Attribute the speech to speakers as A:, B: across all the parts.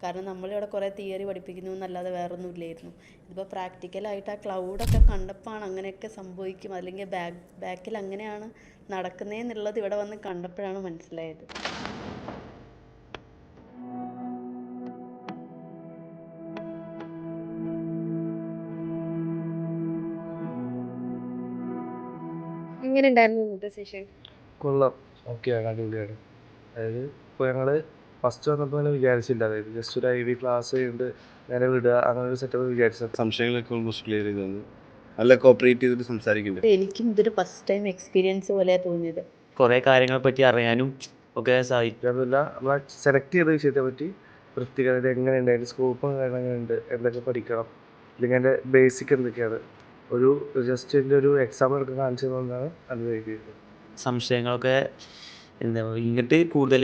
A: കാരണം നമ്മളിവിടെ കുറേ തിയറി പഠിപ്പിക്കുന്നു എന്നല്ലാതെ വേറൊന്നും ഇല്ലായിരുന്നു. ഇതിപ്പോൾ പ്രാക്ടിക്കലായിട്ട് ആ ക്ലൗഡൊക്കെ കണ്ടപ്പോഴാണ് അങ്ങനെയൊക്കെ സംഭവിക്കും, അല്ലെങ്കിൽ ബാക്കിൽ അങ്ങനെയാണ് നടക്കുന്നതെന്നുള്ളത് ഇവിടെ വന്ന് കണ്ടപ്പോഴാണ് മനസ്സിലായത്.
B: എങ്ങനെ ഉണ്ടായിരുന്നു ഇന്നത്തെ സെഷൻ?
C: കൊള്ളാം, ഓക്കെയാണ്, അടിപൊളിയാണ്. അതായത് ഇപ്പോൾ ഞങ്ങൾ ഫസ്റ്റ് വന്നപ്പോൾ അങ്ങനെ വിചാരിച്ചില്ല, അതായത് ജസ്റ്റ് ഒരു IV ക്ലാസ് കഴിഞ്ഞിട്ട് നേരെ വിടുക, അങ്ങനെ ഒരു സെറ്റപ്പ് വിചാരിച്ചത്.
D: സംശയങ്ങളൊക്കെ ഓൾമോസ്റ്റ് ക്ലിയർ ചെയ്ത് തന്നു. നല്ല കോപ്പറേറ്റ് ചെയ്തിട്ട് സംസാരിക്കുന്നുണ്ട്.
A: എനിക്കും ഇതൊരു ഫസ്റ്റ് ടൈം എക്സ്പീരിയൻസ് പോലെയാണ് തോന്നിയത്.
E: കുറേ കാര്യങ്ങളെ പറ്റി അറിയാനും ഒക്കെ സാധിക്കും.
C: അതല്ല, നമ്മൾ സെലക്ട് ചെയ്ത വിഷയത്തെ പറ്റി വൃത്തികരത എങ്ങനെയുണ്ട്, അതിൻ്റെ സ്കോപ്പും കാര്യങ്ങൾ എങ്ങനെയുണ്ട്, എന്തൊക്കെ പഠിക്കണം, അല്ലെങ്കിൽ അതിൻ്റെ ബേസിക് എന്തൊക്കെയാണ്, ഒരു ജസ്റ്റ് എൻ്റെ ഒരു എക്സാമ്പിളൊക്കെ കാണിച്ചു തന്നുകൊണ്ടാണ് അത് എഴുതിയത്.
E: സംശയങ്ങളൊക്കെ എന്താ ഇങ്ങോട്ട് കൂടുതൽ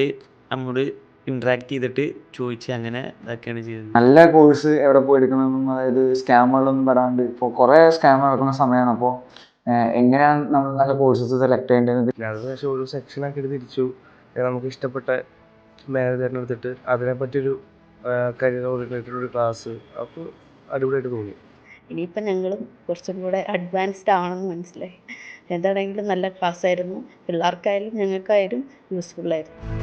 E: നമ്മോട് ഇൻട്രാക്ട് ചെയ്തിട്ട് ചോദിച്ച് അങ്ങനെ ഇതൊക്കെയാണ് ചെയ്തത്.
F: നല്ല കോഴ്സ് എവിടെ പോയി എടുക്കണമെന്നും, അതായത് സ്കാമുകളൊന്നും വരാണ്ട്, ഇപ്പോൾ കുറേ സ്കാം നടക്കുന്ന സമയമാണ്. അപ്പോൾ എങ്ങനെയാണ് നമ്മൾ നല്ല കോഴ്സസ് സെലക്ട് ചെയ്യേണ്ടത്?
C: അതിനുശേഷം ഒരു സെക്ഷനാക്കി എടുത്ത് തിരിച്ചു, നമുക്ക് ഇഷ്ടപ്പെട്ട മാനേജറിനെ എടുത്തിട്ട് അതിനെപ്പറ്റിയൊരു കരിയർ ഓറിയൻറ്റഡ് ഒരു ക്ലാസ്, അപ്പോൾ അടിപൊളിയായിട്ട് തോന്നി.
A: ഇനിയിപ്പം ഞങ്ങളും കുറച്ചും കൂടെ അഡ്വാൻസ്ഡ് ആണെന്ന് മനസ്സിലായി. എന്താണെങ്കിലും നല്ല ക്ലാസ്സായിരുന്നു, പിള്ളേർക്കായാലും ഞങ്ങൾക്കായാലും യൂസ്ഫുള്ളായിരുന്നു.